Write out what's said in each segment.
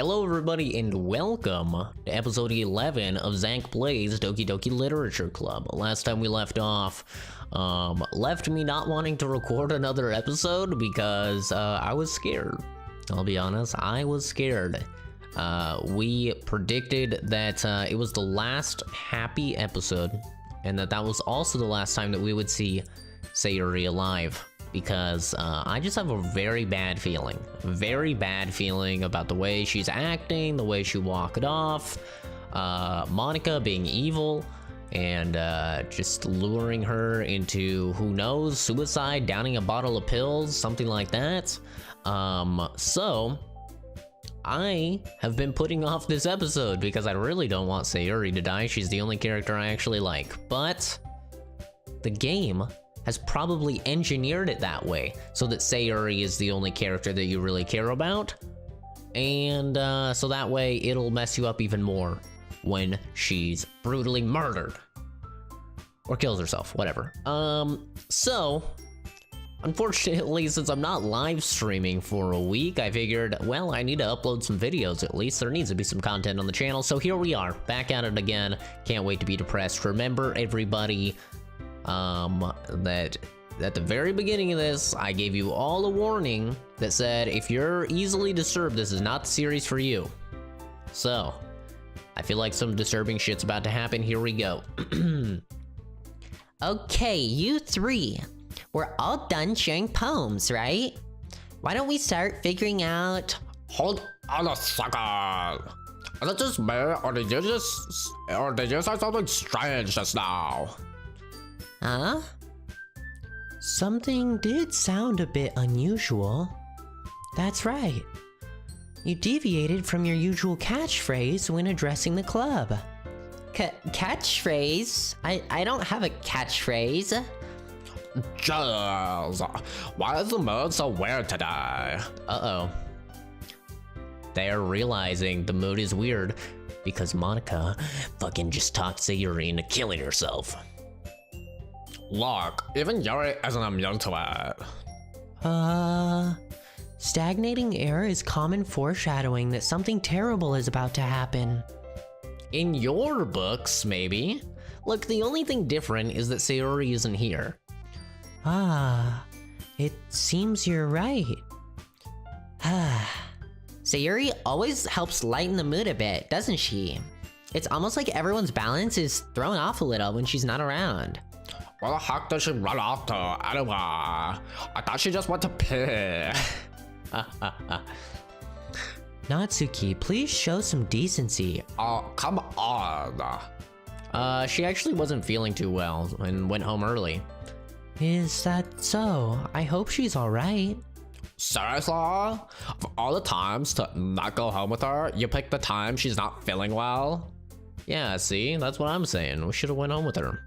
Hello everybody and welcome to episode 11 of Zack Plays Doki Doki Literature Club. Last time we left off, left me not wanting to record another episode because I was scared. I'll be honest, I was scared. We predicted that it was the last happy episode and that was also the last time that we would see Sayuri alive. Because I just have a very bad feeling about the way she's acting, the way she walked off, Monica being evil, and just luring her into, who knows, suicide, downing a bottle of pills, something like that. So I have been putting off this episode because I really don't want Sayuri to die. She's the only character I actually like, but the game has probably engineered it that way so that Sayuri is the only character that you really care about, and so that way it'll mess you up even more when she's brutally murdered or kills herself, whatever. So unfortunately, since I'm not live streaming for a week, I figured, well, I need to upload some videos at least. There needs to be some content on the channel, so here we are, back at it again. Can't wait to be depressed. Remember, everybody, that at the very beginning of this, I gave you all a warning that said, if you're easily disturbed, this is not the series for you. So, I feel like some disturbing shit's about to happen. Here we go. Okay, you three. We're all done sharing poems, right? Why don't we start figuring out... Hold on a second. Is it just me, or did you say something strange just now? Huh? Something did sound a bit unusual. That's right. You deviated from your usual catchphrase when addressing the club. Catchphrase? I don't have a catchphrase. Jeez, why is the mood so weird today? Uh-oh. They're realizing the mood is weird because Monica fucking just talked Sayuri into killing herself. Look, even Yuri isn't immune to it. Stagnating air is common foreshadowing that something terrible is about to happen. In your books, maybe. Look, the only thing different is that Sayuri isn't here. It seems you're right. Sayuri always helps lighten the mood a bit, doesn't she? It's almost like everyone's balance is thrown off a little when she's not around. Where the heck did she run off to anyway? I thought she just went to pee. Natsuki, please show some decency. Oh, come on. She actually wasn't feeling too well and went home early. Is that so? I hope she's alright. Seriously? Of all the times to not go home with her, you pick the time she's not feeling well? Yeah, see? That's what I'm saying. We should have went home with her.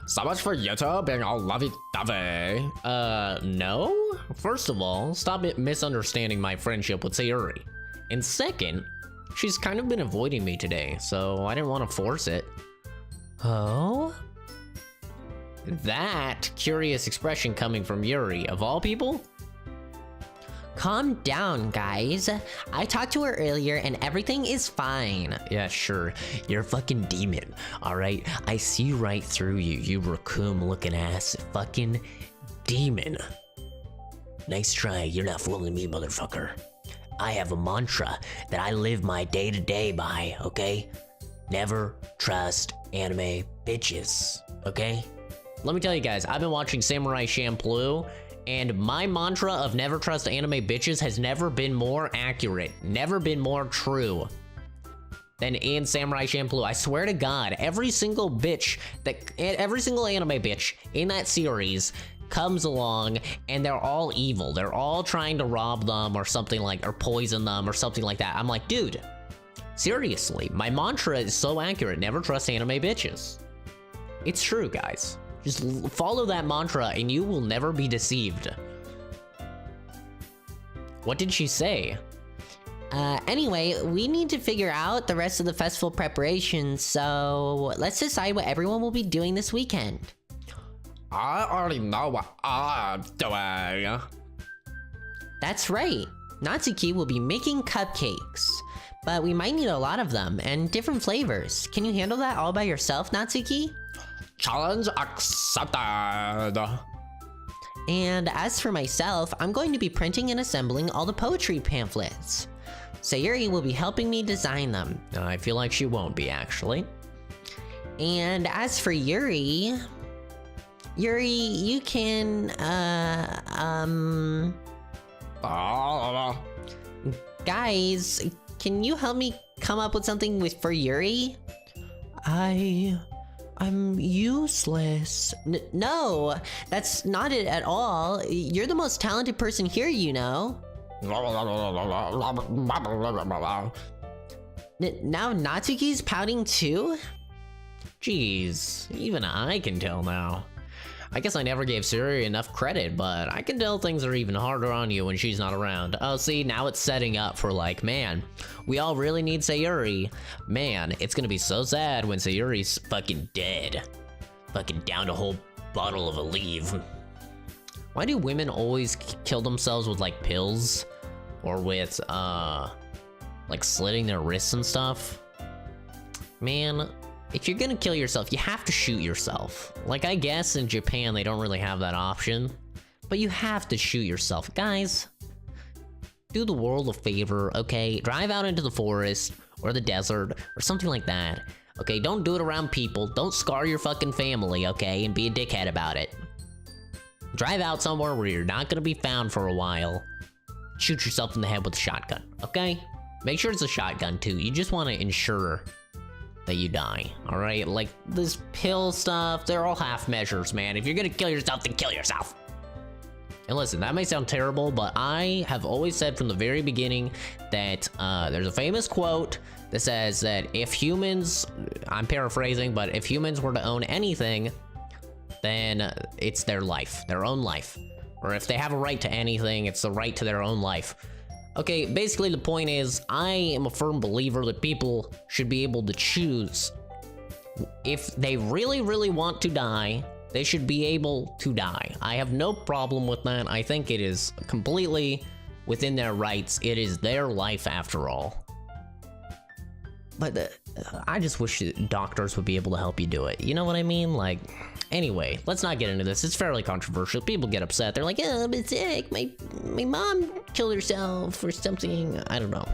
So much for you two being all lovey-dovey. No? First of all, stop misunderstanding my friendship with Sayuri. And second, she's kind of been avoiding me today, so I didn't want to force it. Oh? That curious expression coming from Yuri, of all people? Calm down, guys. I talked to her earlier and everything is fine. Yeah, sure. You're a fucking demon, alright? I see right through you, you raccoon-looking ass fucking demon. Nice try, you're not fooling me, motherfucker. I have a mantra that I live my day-to-day by, okay? Never trust anime bitches, okay? Let me tell you guys, I've been watching Samurai Champloo, and my mantra of never trust anime bitches has never been more accurate, never been more true than in Samurai Champloo. I swear to God, every single anime bitch in that series comes along and they're all evil. They're all trying to rob them or something like, or poison them or something like that. I'm like, dude, seriously, my mantra is so accurate, never trust anime bitches. It's true, guys. Just follow that mantra and you will never be deceived. What did she say? Anyway, we need to figure out the rest of the festival preparations, so let's decide what everyone will be doing this weekend. I already know what I'm doing. That's right. Natsuki will be making cupcakes. But we might need a lot of them, and different flavors. Can you handle that all by yourself, Natsuki? Challenge accepted. And as for myself, I'm going to be printing and assembling all the poetry pamphlets. Sayuri will be helping me design them. I feel like she won't be, actually. And as for Yuri, you can, guys, can you help me come up with something for Yuri? I'm useless. No, that's not it at all. You're the most talented person here, you know. Now Natsuki's pouting too? Jeez, even I can tell now. I guess I never gave Sayuri enough credit, but I can tell things are even harder on you when she's not around. Oh, see, now it's setting up for like, man, we all really need Sayuri. Man, it's gonna be so sad when Sayuri's fucking dead. Fucking down a whole bottle of Aleve. Why do women always kill themselves with like pills? Or with, like slitting their wrists and stuff? Man, if you're gonna kill yourself, you have to shoot yourself. Like, I guess in Japan they don't really have that option, but you have to shoot yourself. Guys, do the world a favor, okay? Drive out into the forest or the desert or something like that. Okay, don't do it around people. Don't scar your fucking family, okay? And be a dickhead about it. Drive out somewhere where you're not gonna be found for a while. Shoot yourself in the head with a shotgun, okay? Make sure it's a shotgun too. You just want to ensure that you die, all right? Like, this pill stuff, they're all half measures, man. If you're gonna kill yourself, then kill yourself. And listen, that may sound terrible, but I have always said from the very beginning that there's a famous quote that says that if humans, I'm paraphrasing, but if humans were to own anything, then it's their life, their own life. Or if they have a right to anything, it's the right to their own life. Okay, basically the point is, I am a firm believer that people should be able to choose. If they really, really want to die, they should be able to die. I have no problem with that. I think it is completely within their rights. It is their life after all. But I just wish doctors would be able to help you do it. You know what I mean? Like, anyway, let's not get into this. It's fairly controversial. People get upset. They're like, oh, but Zack, my mom killed herself or something. I don't know.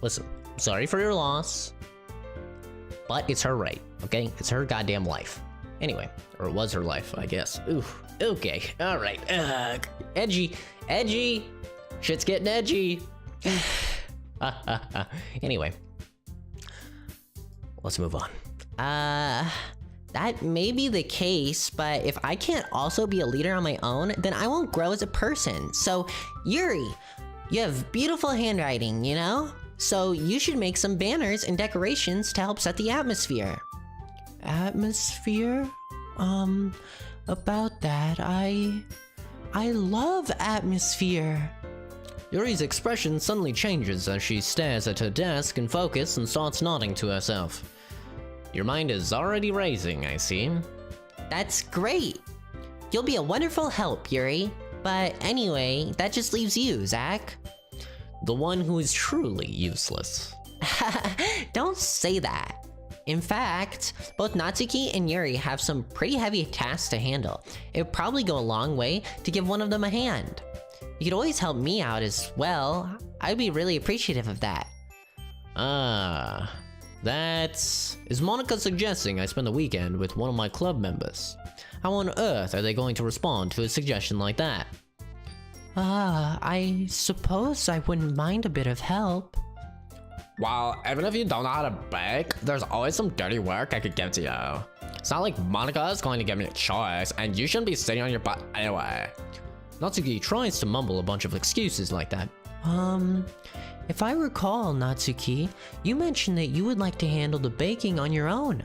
Listen, sorry for your loss, but it's her right, okay? It's her goddamn life. Anyway, or it was her life, I guess. Ooh, okay, all right. Edgy. Shit's getting edgy. Anyway, let's move on. That may be the case, but if I can't also be a leader on my own, then I won't grow as a person. So, Yuri, you have beautiful handwriting, you know? So you should make some banners and decorations to help set the atmosphere. Atmosphere? About that, I love atmosphere. Yuri's expression suddenly changes as she stares at her desk in focus and starts nodding to herself. Your mind is already racing, I see. That's great. You'll be a wonderful help, Yuri. But anyway, that just leaves you, Zack. The one who is truly useless. Don't say that. In fact, both Natsuki and Yuri have some pretty heavy tasks to handle. It would probably go a long way to give one of them a hand. You could always help me out as well. I'd be really appreciative of that. Is Monica suggesting I spend the weekend with one of my club members? How on earth are they going to respond to a suggestion like that? I suppose I wouldn't mind a bit of help. Well, even if you don't know how to bake, there's always some dirty work I could give to you. It's not like Monica is going to give me a choice, and you shouldn't be sitting on your butt anyway. Natsuki tries to mumble a bunch of excuses like that. If I recall, Natsuki, you mentioned that you would like to handle the baking on your own.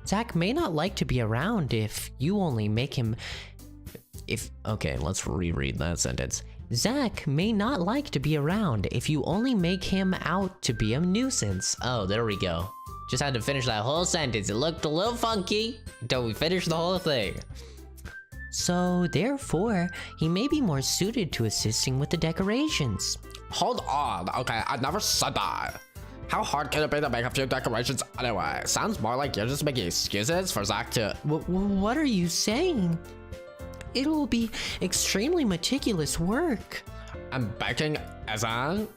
Zack may not like to be around if you only make him... Okay, let's reread that sentence. Zack may not like to be around if you only make him out to be a nuisance. Oh, there we go. Just had to finish that whole sentence. It looked a little funky until we finished the whole thing. So, therefore, he may be more suited to assisting with the decorations. Hold on, okay, I never said that. How hard can it be to make a few decorations anyway? Sounds more like you're just making excuses for Zack to... What are you saying? It'll be extremely meticulous work. And baking isn't?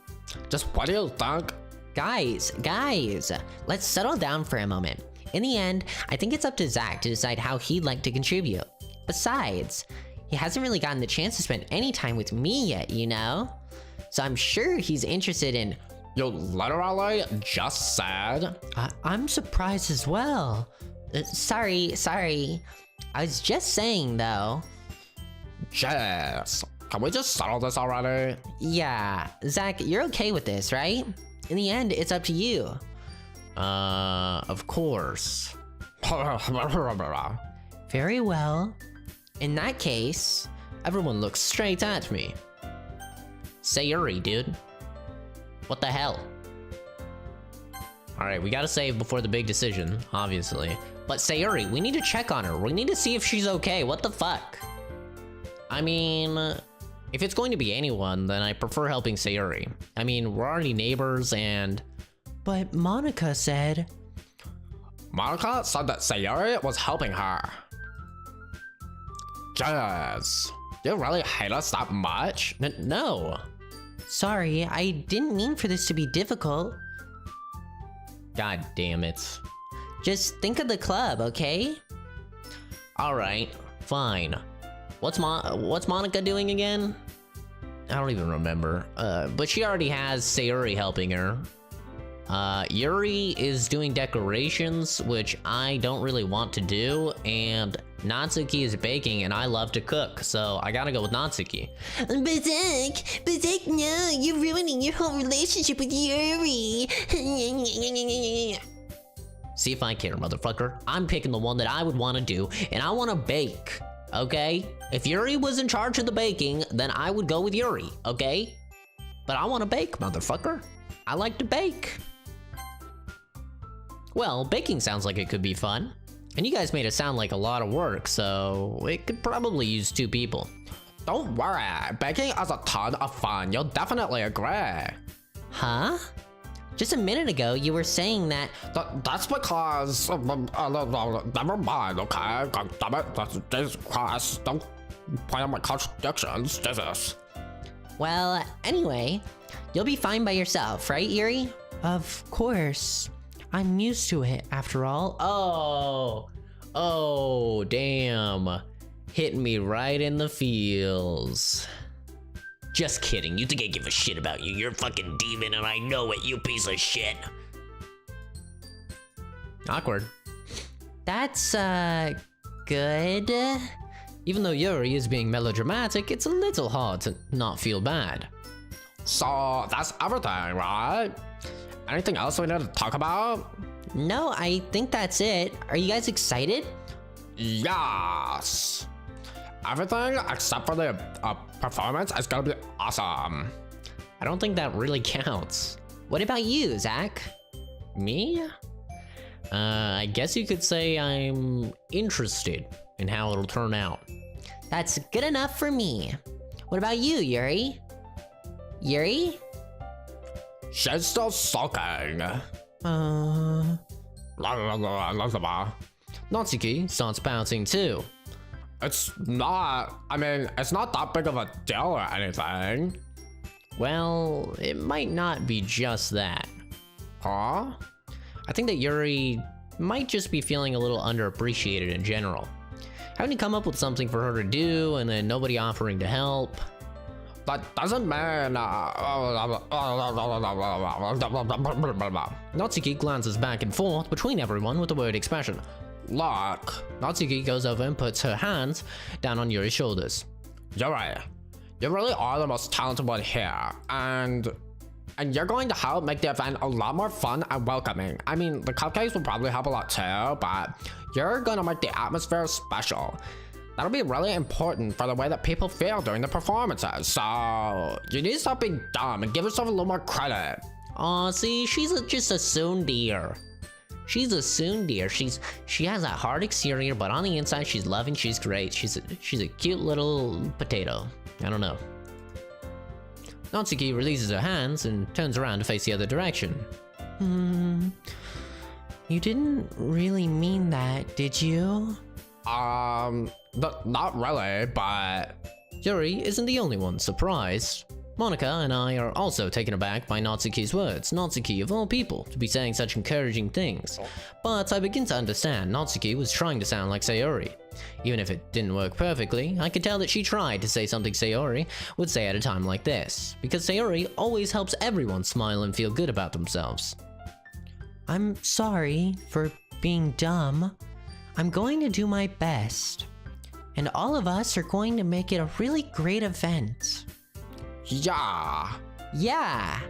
Just what do you think? Guys, let's settle down for a moment. In the end, I think it's up to Zack to decide how he'd like to contribute. Besides, he hasn't really gotten the chance to spend any time with me yet, you know? So I'm sure he's interested in... You literally just said... I'm surprised as well. Sorry. I was just saying, though. Jess, can we just settle this already? Yeah, Zack, you're okay with this, right? In the end, it's up to you. Of course. Very well. In that case... Everyone looks straight at me. Sayuri, dude. What the hell? Alright, we gotta save before the big decision, obviously. But Sayuri, we need to check on her. We need to see if she's okay. What the fuck? I mean, if it's going to be anyone, then I prefer helping Sayuri. I mean, we're already neighbors and... But Monica said... Monica said that Sayuri was helping her. Jess, you really hate us that much? No. Sorry, I didn't mean for this to be difficult. God damn it. Just think of the club, okay? Alright, fine. What's Monica doing again? I don't even remember. But she already has Sayuri helping her. Yuri is doing decorations, which I don't really want to do, and Natsuki is baking, and I love to cook, so I gotta go with Natsuki. But Zack, no, you're ruining your whole relationship with Yuri. See if I care, motherfucker. I'm picking the one that I would want to do, and I want to bake, okay? If Yuri was in charge of the baking, then I would go with Yuri, okay? But I want to bake, motherfucker. I like to bake. Well, baking sounds like it could be fun. And you guys made it sound like a lot of work, so it could probably use 2 people. Don't worry, baking is a ton of fun. You'll definitely agree. Huh? Just a minute ago, you were saying that... That's because... never mind, okay? God damn it, that's Jesus Christ. Don't point out my contradictions, Jesus. Well, anyway, you'll be fine by yourself, right, Yuri? Of course. I'm used to it, after all. Oh, damn. Hit me right in the feels. Just kidding, you think I give a shit about you? You're a fucking demon and I know it, you piece of shit. Awkward. That's, good. Even though Yuri is being melodramatic, it's a little hard to not feel bad. So, that's everything, right? Anything else we need to talk about? No, I think that's it. Are you guys excited? Yes! Everything except for the performance is gonna be awesome. I don't think that really counts. What about you, Zack? Me? I guess you could say I'm interested in how it'll turn out. That's good enough for me. What about you, Yuri? Yuri? She's still sulking. Natsuki starts pouting too. It's not that big of a deal or anything. Well, it might not be just that. Huh? I think that Yuri might just be feeling a little underappreciated in general. Having to come up with something for her to do and then nobody offering to help. That doesn't mean... Natsuki glances back and forth between everyone with a worried expression. Look, Natsuki goes over and puts her hands down on Yuri's shoulders. Yuri, you really are the most talented one here, and you're going to help make the event a lot more fun and welcoming. I mean, the cupcakes will probably help a lot too, but you're gonna make the atmosphere special. That'll be really important for the way that people feel during the performances, so you need to stop being dumb and give yourself a little more credit. Aw, see, she's just a soon dear. She's a tsundere. She has a hard exterior, but on the inside she's loving, she's great. She's a cute little potato. I don't know. Natsuki releases her hands and turns around to face the other direction. You didn't really mean that, did you? Not really, but Yuri isn't the only one surprised. Monika and I are also taken aback by Natsuki's words. Natsuki, of all people, to be saying such encouraging things. But I begin to understand Natsuki was trying to sound like Sayori. Even if it didn't work perfectly, I could tell that she tried to say something Sayori would say at a time like this. Because Sayori always helps everyone smile and feel good about themselves. I'm sorry for being dumb. I'm going to do my best. And all of us are going to make it a really great event. yeah. Yeah.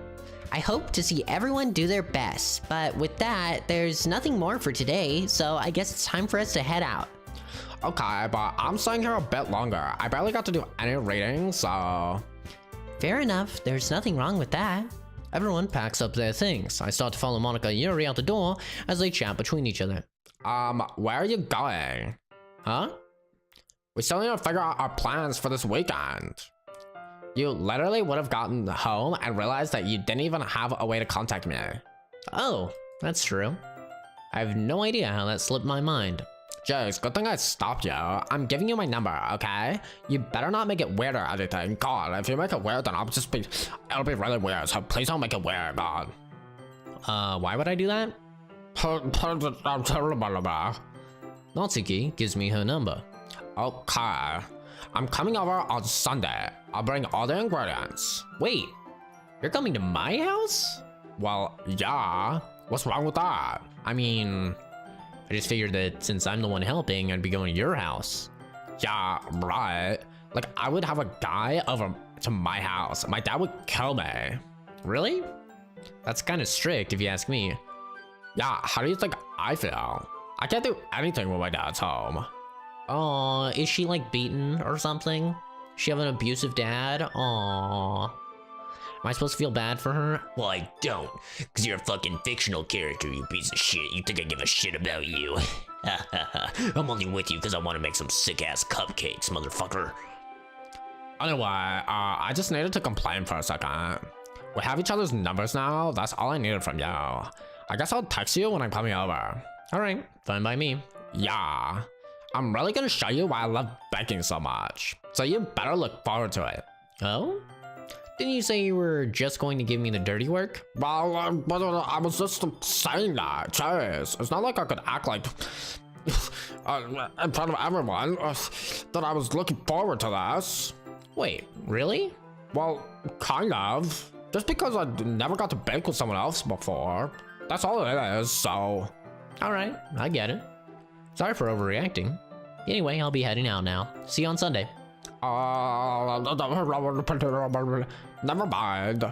I hope to see everyone do their best, but with that, there's nothing more for today, so I guess it's time for us to head out. Okay, but I'm staying here a bit longer. I barely got to do any reading, so... Fair enough, there's nothing wrong with that. Everyone packs up their things. I start to follow Monika and Yuri out the door as they chat between each other. Where are you going? Huh? We still need to figure out our plans for this weekend. You literally would have gotten home and realized that you didn't even have a way to contact me. Oh, that's true. I have no idea how that slipped my mind. Jace, good thing I stopped you. I'm giving you my number, okay? You better not make it weird or anything. God, if you make it weird, then it'll be really weird, so please don't make it weird, God. Why would I do that? Natsuki gives me her number. Okay. I'm coming over on Sunday. I'll bring all the ingredients. Wait, you're coming to my house? Well, yeah. What's wrong with that? I mean, I just figured that since I'm the one helping, I'd be going to your house. Yeah, right. Like, I would have a guy over to my house. My dad would kill me. Really? That's kind of strict if you ask me. Yeah, how do you think I feel? I can't do anything when my dad's home. Aw, is she like beaten or something? She have an abusive dad? Aw. Am I supposed to feel bad for her? Well, I don't, because you're a fucking fictional character, you piece of shit. You think I give a shit about you? I'm only with you because I want to make some sick-ass cupcakes, motherfucker. Anyway, I just needed to complain for a second. We have each other's numbers now. That's all I needed from you. I guess I'll text you when I'm coming over. Alright, fine by me. Yeah. I'm really gonna show you why I love baking so much. So you better look forward to it. Oh? Didn't you say you were just going to give me the dirty work? Well, I was just saying that. Jeez. It's not like I could act like in front of everyone that I was looking forward to this. Wait, really? Well, kind of. Just because I never got to bake with someone else before. That's all it is, so... Alright, I get it. Sorry for overreacting. Anyway, I'll be heading out now. See you on Sunday. Never mind.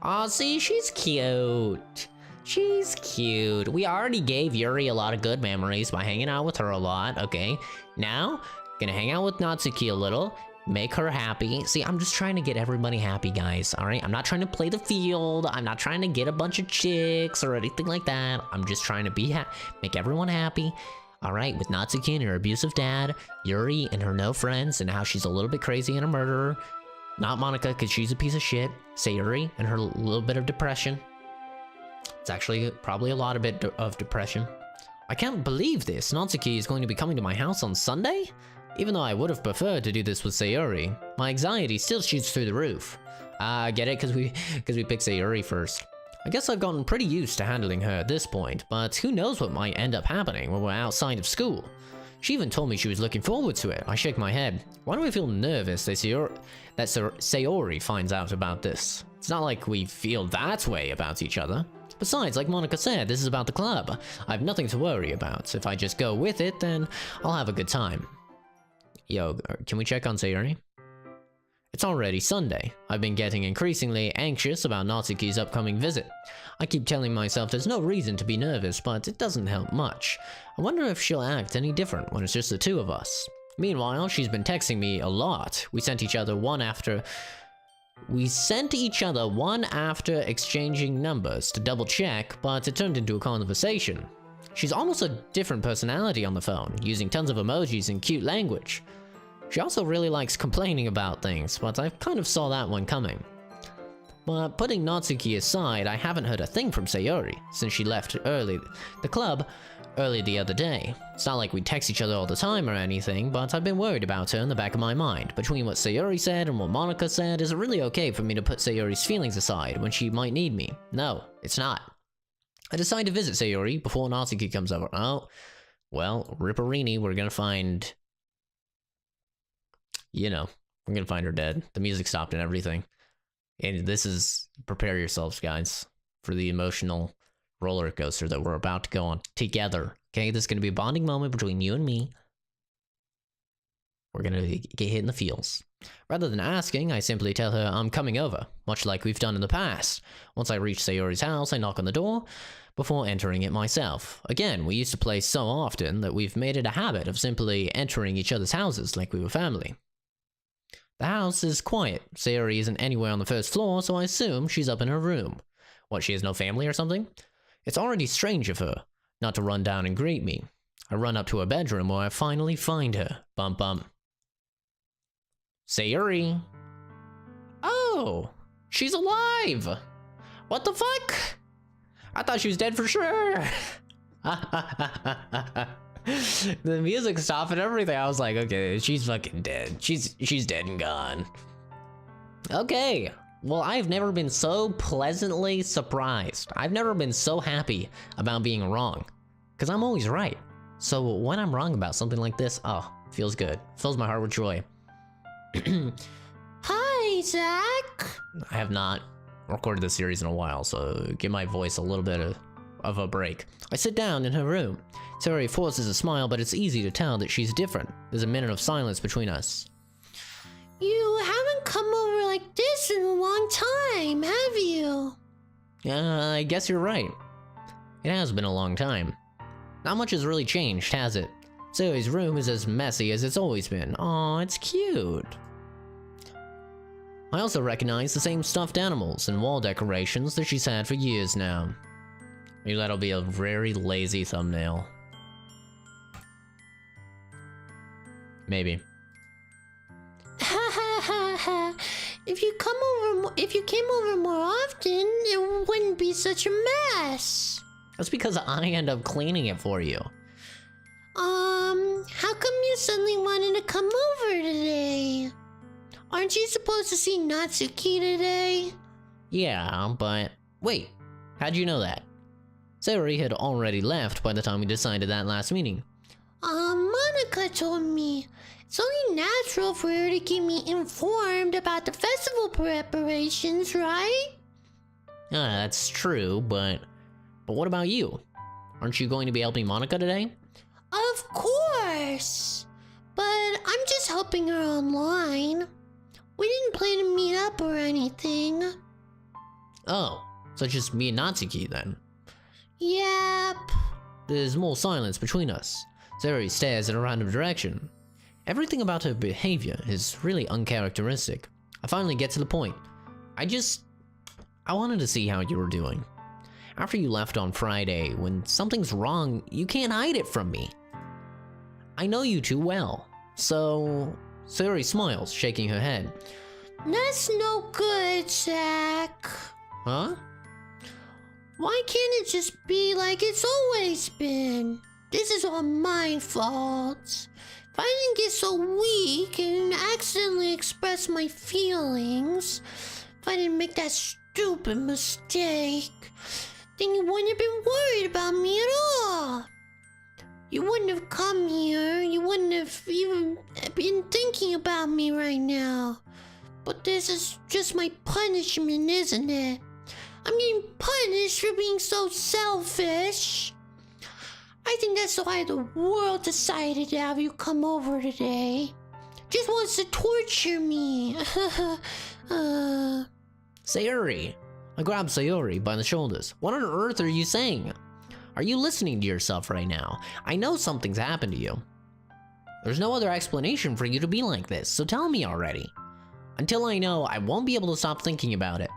Aw, see, she's cute. She's cute. We already gave Yuri a lot of good memories by hanging out with her a lot, okay? Now, gonna hang out with Natsuki a little, make her happy. See, I'm just trying to get everybody happy, guys, alright? I'm not trying to play the field. I'm not trying to get a bunch of chicks or anything like that. I'm just trying to make everyone happy. Alright, with Natsuki and her abusive dad, Yuri and her no friends, and how she's a little bit crazy and a murderer. Not Monika, because she's a piece of shit. Sayuri and her little bit of depression. It's actually probably a lot of bit of depression. I can't believe this. Natsuki is going to be coming to my house on Sunday? Even though I would have preferred to do this with Sayuri, my anxiety still shoots through the roof. I get it, because we picked Sayuri first. I guess I've gotten pretty used to handling her at this point, but who knows what might end up happening when we're outside of school. She even told me she was looking forward to it. I shake my head. Why do I feel nervous that Sayori finds out about this? It's not like we feel that way about each other. Besides, like Monika said, this is about the club. I have nothing to worry about. If I just go with it, then I'll have a good time. Yo, can we check on Sayori? It's already Sunday. I've been getting increasingly anxious about Natsuki's upcoming visit. I keep telling myself there's no reason to be nervous, but it doesn't help much. I wonder if she'll act any different when it's just the two of us. Meanwhile, she's been texting me a lot. We sent each other one after exchanging numbers to double check, but it turned into a conversation. She's almost a different personality on the phone, using tons of emojis and cute language. She also really likes complaining about things, but I kind of saw that one coming. But putting Natsuki aside, I haven't heard a thing from Sayori since she left the club early the other day. It's not like we text each other all the time or anything, but I've been worried about her in the back of my mind. Between what Sayori said and what Monica said, is it really okay for me to put Sayori's feelings aside when she might need me? No, it's not. I decide to visit Sayori before Natsuki comes over. Oh, well, Ripperini, we're gonna find... You know, we're gonna find her dead. The music stopped and everything. And this is... Prepare yourselves, guys, for the emotional roller coaster that we're about to go on together. Okay, this is gonna be a bonding moment between you and me. We're gonna get hit in the feels. Rather than asking, I simply tell her I'm coming over, much like we've done in the past. Once I reach Sayori's house, I knock on the door before entering it myself. Again, we used to play so often that we've made it a habit of simply entering each other's houses like we were family. The house is quiet. Sayori isn't anywhere on the first floor, so I assume she's up in her room. What, she has no family or something? It's already strange of her not to run down and greet me. I run up to her bedroom where I finally find her. Bump bump. Sayori. Oh, she's alive. What the fuck? I thought she was dead for sure. The music stopped and everything. I was like, okay, she's fucking dead. She's dead and gone. Okay. Well, I've never been so pleasantly surprised. I've never been so happy about being wrong. Because I'm always right. So when I'm wrong about something like this, oh, feels good. Fills my heart with joy. Hi, Zack. I have not recorded this series in a while, so give my voice a little bit of a break. I sit down in her room. Sayori forces a smile, but it's easy to tell that she's different. There's a minute of silence between us. You haven't come over like this in a long time, have you? Yeah, I guess you're right. It has been a long time. Not much has really changed, has it? Sayori's room is as messy as it's always been. Aw, it's cute. I also recognize the same stuffed animals and wall decorations that she's had for years now. Maybe that'll be a very lazy thumbnail. Maybe. Ha ha ha ha. If you came over more often, it wouldn't be such a mess. That's because I end up cleaning it for you. How come you suddenly wanted to come over today? Aren't you supposed to see Natsuki today? Yeah, but wait, how'd you know that? Sayori had already left by the time we decided that last meeting. Monica told me. It's only natural for her to keep me informed about the festival preparations, right? That's true, but what about you? Aren't you going to be helping Monica today? Of course! But I'm just helping her online. We didn't plan to meet up or anything. Oh, so just me and Natsuki then? Yep. There's more silence between us. Sayori stares in a random direction. Everything about her behavior is really uncharacteristic. I finally get to the point. I wanted to see how you were doing. After you left on Friday, when something's wrong, you can't hide it from me. I know you too well. So... Sayori smiles, shaking her head. That's no good, Zack. Huh? Why can't it just be like it's always been? This is all my fault. If I didn't get so weak and accidentally express my feelings, if I didn't make that stupid mistake, then you wouldn't have been worried about me at all. You wouldn't have come here. You wouldn't have even been thinking about me right now. But this is just my punishment, isn't it? I'm getting punished for being so selfish. I think that's why the world decided to have you come over today. Just wants to torture me. Sayori! I grab Sayori by the shoulders. What on earth are you saying? Are you listening to yourself right now? I know something's happened to you. There's no other explanation for you to be like this, so tell me already. Until I know, I won't be able to stop thinking about it.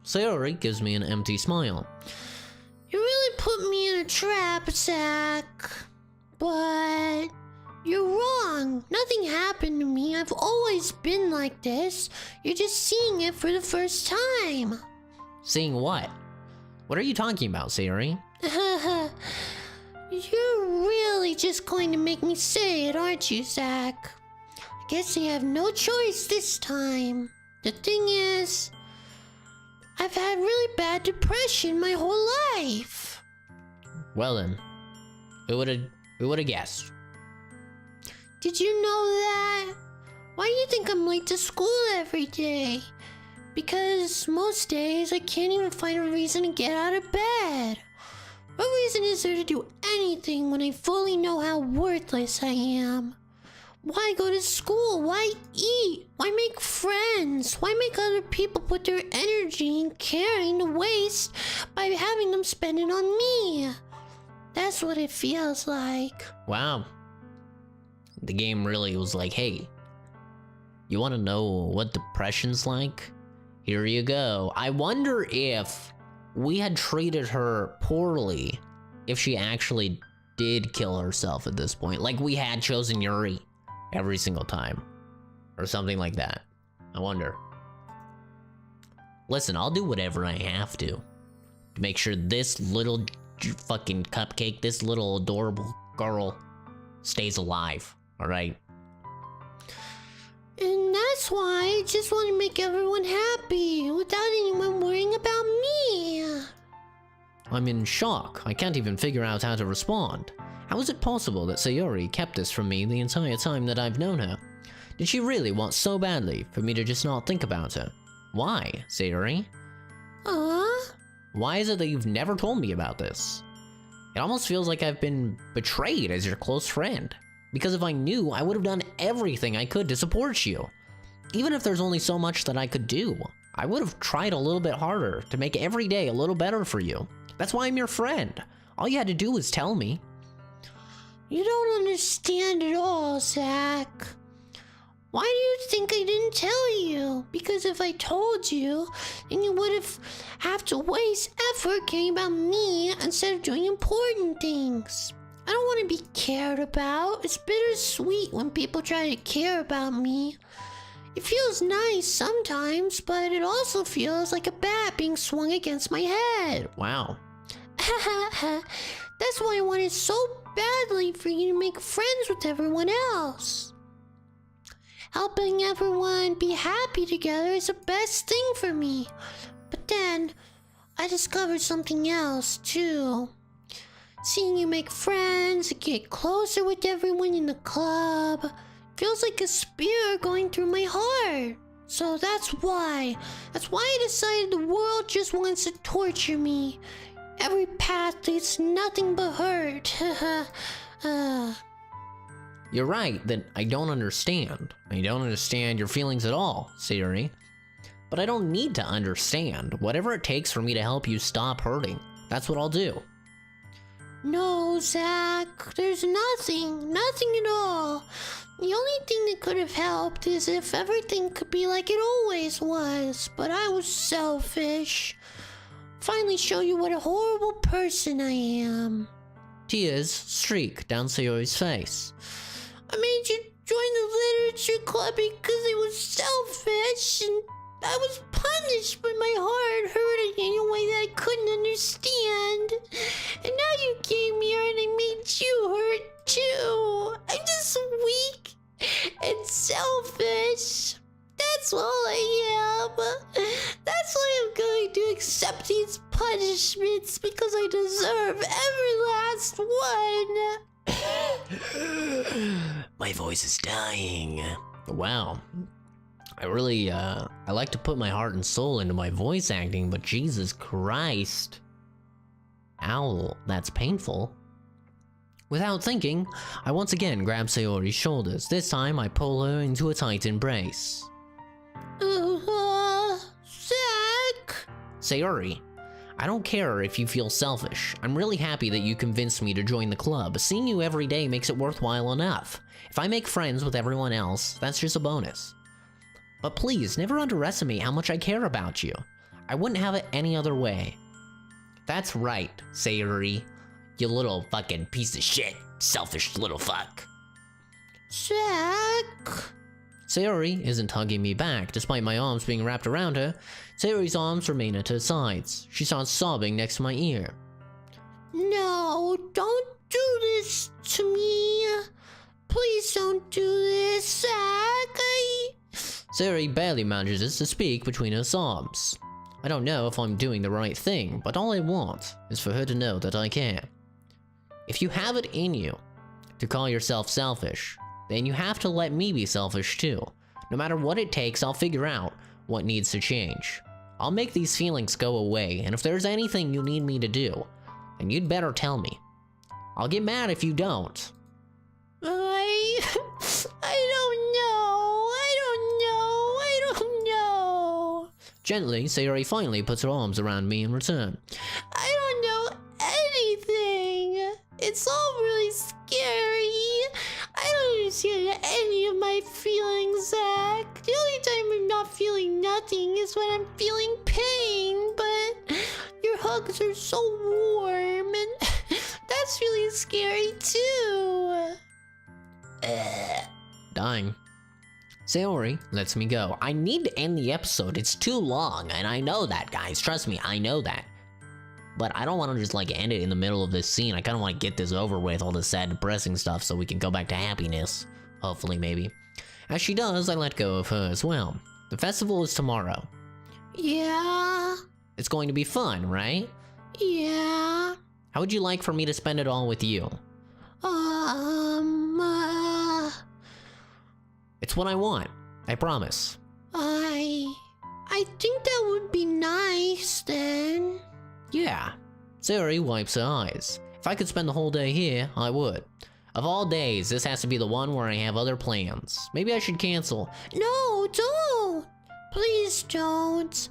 Sayori gives me an empty smile. You really put me in a trap, Zack. But you're wrong. Nothing happened to me. I've always been like this. You're just seeing it for the first time. Seeing what? What are you talking about, Sayori? You're really just going to make me say it, aren't you, Zack? I guess you have no choice this time. The thing is, I've had really bad depression my whole life. Well then, who would've guessed? Did you know that? Why do you think I'm late to school every day? Because most days I can't even find a reason to get out of bed. What reason is there to do anything when I fully know how worthless I am? Why go to school? Why eat? Why make friends? Why make other people put their energy and caring to waste by having them spend it on me? That's what it feels like. Wow. The game really was like, hey, you want to know what depression's like? Here you go. I wonder if we had treated her poorly, if she actually did kill herself at this point. Like we had chosen Yuri every single time. Or something like that. I wonder. Listen, I'll do whatever I have to make sure this little fucking cupcake, this little adorable girl, stays alive. Alright? And that's why I just want to make everyone happy without anyone worrying about me. I'm in shock. I can't even figure out how to respond. How is it possible that Sayori kept this from me the entire time that I've known her? Did she really want so badly for me to just not think about her? Why, Sayori? Why is it that you've never told me about this? It almost feels like I've been betrayed as your close friend. Because if I knew, I would have done everything I could to support you. Even if there's only so much that I could do, I would have tried a little bit harder to make every day a little better for you. That's why I'm your friend. All you had to do was tell me. You don't understand at all, Zack. Why do you think I didn't tell you? Because if I told you, then you would have to waste effort caring about me instead of doing important things. I don't want to be cared about. It's bittersweet when people try to care about me. It feels nice sometimes, but it also feels like a bat being swung against my head. Wow. That's why I wanted so badly for you to make friends with everyone else. Helping everyone be happy together is the best thing for me. But then, I discovered something else too. Seeing you make friends, get closer with everyone in the club, feels like a spear going through my heart. So that's why I decided the world just wants to torture me. Every path leads to nothing but hurt. You're right that I don't understand. I don't understand your feelings at all, Sayori. But I don't need to understand. Whatever it takes for me to help you stop hurting, that's what I'll do. No, Zack, there's nothing at all. The only thing that could have helped is if everything could be like it always was, but I was selfish. Finally show you what a horrible person I am. Tears streak down Sayori's face. I made you join the literature club because it was selfish, and I was punished when my heart hurt in a way that I couldn't understand. And now you came here and I made you hurt too. I'm just weak and selfish. That's all I am. That's why I'm going to accept these punishments, because I deserve every last one. My voice is dying. Wow. I really, I like to put my heart and soul into my voice acting, but Jesus Christ. Ow, that's painful. Without thinking, I once again grab Sayori's shoulders. This time, I pull her into a tight embrace. Zack! Sayori, I don't care if you feel selfish. I'm really happy that you convinced me to join the club. Seeing you every day makes it worthwhile enough. If I make friends with everyone else, that's just a bonus. But please, never underestimate how much I care about you. I wouldn't have it any other way. That's right, Sayuri. You little fucking piece of shit. Selfish little fuck. Zack. Sayuri isn't hugging me back, despite my arms being wrapped around her. Sayuri's arms remain at her sides. She starts sobbing next to my ear. No, don't do this to me. Please don't do this, Zack. Sayuri barely manages to speak between her sobs. I don't know if I'm doing the right thing, but all I want is for her to know that I care. If you have it in you to call yourself selfish, then you have to let me be selfish too. No matter what it takes, I'll figure out what needs to change. I'll make these feelings go away, and if there's anything you need me to do, then you'd better tell me. I'll get mad if you don't. I don't know. Gently, Sayuri finally puts her arms around me in return. I don't know anything. It's all really scary. I don't understand any of my feelings, Zack. The only time I'm not feeling nothing is when I'm feeling pain, but your hugs are so warm, and that's really scary too. Dying. Sayori lets me go. I need to end the episode. It's too long, and I know that, guys. Trust me, I know that. But I don't want to just, like, end it in the middle of this scene. I kind of want to get this over with, all this sad, depressing stuff, so we can go back to happiness. Hopefully, maybe. As she does, I let go of her as well. The festival is tomorrow. Yeah. It's going to be fun, right? Yeah. How would you like for me to spend it all with you? It's what I want. I promise. I think that would be nice then. Yeah. Sayori wipes her eyes. If I could spend the whole day here, I would. Of all days, this has to be the one where I have other plans. Maybe I should cancel. No, don't. Please don't.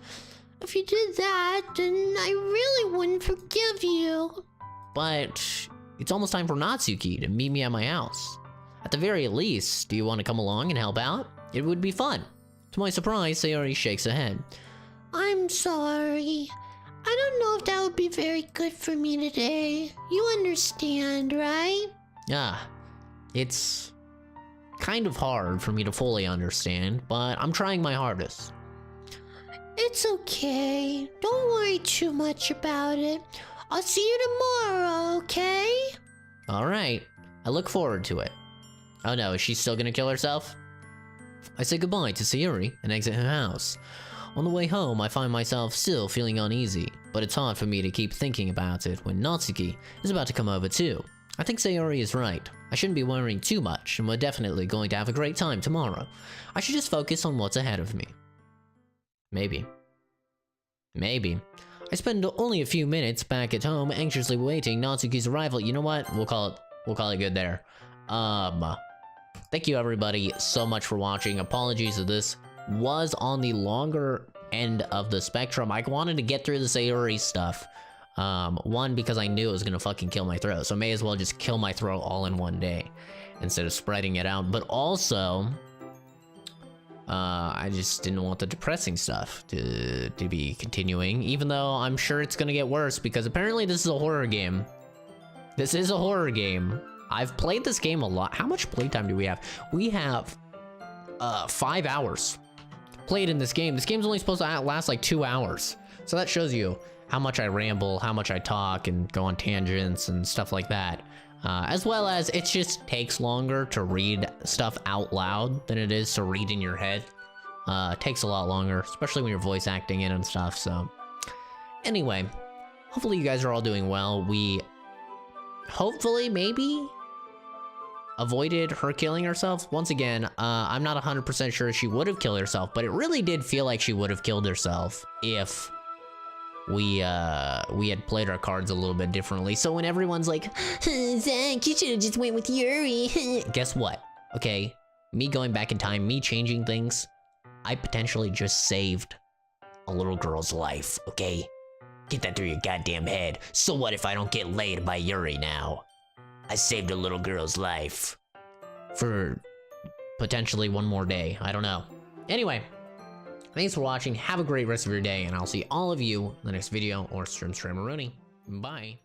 If you did that, then I really wouldn't forgive you. But it's almost time for Natsuki to meet me at my house. At the very least, do you want to come along and help out? It would be fun. To my surprise, Sayori shakes her head. I'm sorry. I don't know if that would be very good for me today. You understand, right? It's kind of hard for me to fully understand, but I'm trying my hardest. It's okay. Don't worry too much about it. I'll see you tomorrow, okay? Alright, I look forward to it. Oh no, is she still gonna kill herself? I say goodbye to Sayori and exit her house. On the way home, I find myself still feeling uneasy, but it's hard for me to keep thinking about it when Natsuki is about to come over too. I think Sayori is right. I shouldn't be worrying too much, and we're definitely going to have a great time tomorrow. I should just focus on what's ahead of me. Maybe. I spend only a few minutes back at home, anxiously waiting Natsuki's arrival. You know what? We'll call it good there. Thank you everybody so much for watching. Apologies if this was on the longer end of the spectrum. I wanted to get through the Sayori stuff. One, because I knew it was gonna fucking kill my throat, so I may as well just kill my throat all in one day instead of spreading it out. But also, I just didn't want the depressing stuff to be continuing, even though I'm sure it's gonna get worse because apparently this is a horror game. This is a horror game. I've played this game a lot. How much playtime do we have? We have 5 hours played in this game. This game's only supposed to last like 2 hours. So that shows you how much I ramble, how much I talk and go on tangents and stuff like that. As well as it just takes longer to read stuff out loud than it is to read in your head. It takes a lot longer, especially when you're voice acting it and stuff, so. Anyway, hopefully you guys are all doing well. We hopefully, maybe, avoided her killing herself. Once again, I'm not 100% sure she would have killed herself, but it really did feel like she would have killed herself if we had played our cards a little bit differently. So when everyone's like, Zack, you should have just went with Yuri. Guess what? Okay, me going back in time, me changing things, I potentially just saved a little girl's life, okay? Get that through your goddamn head. So what if I don't get laid by Yuri now? I saved a little girl's life. For potentially one more day. I don't know. Anyway, Thanks for watching, have a great rest of your day, and I'll see all of you in the next video or stream Rooney. Bye.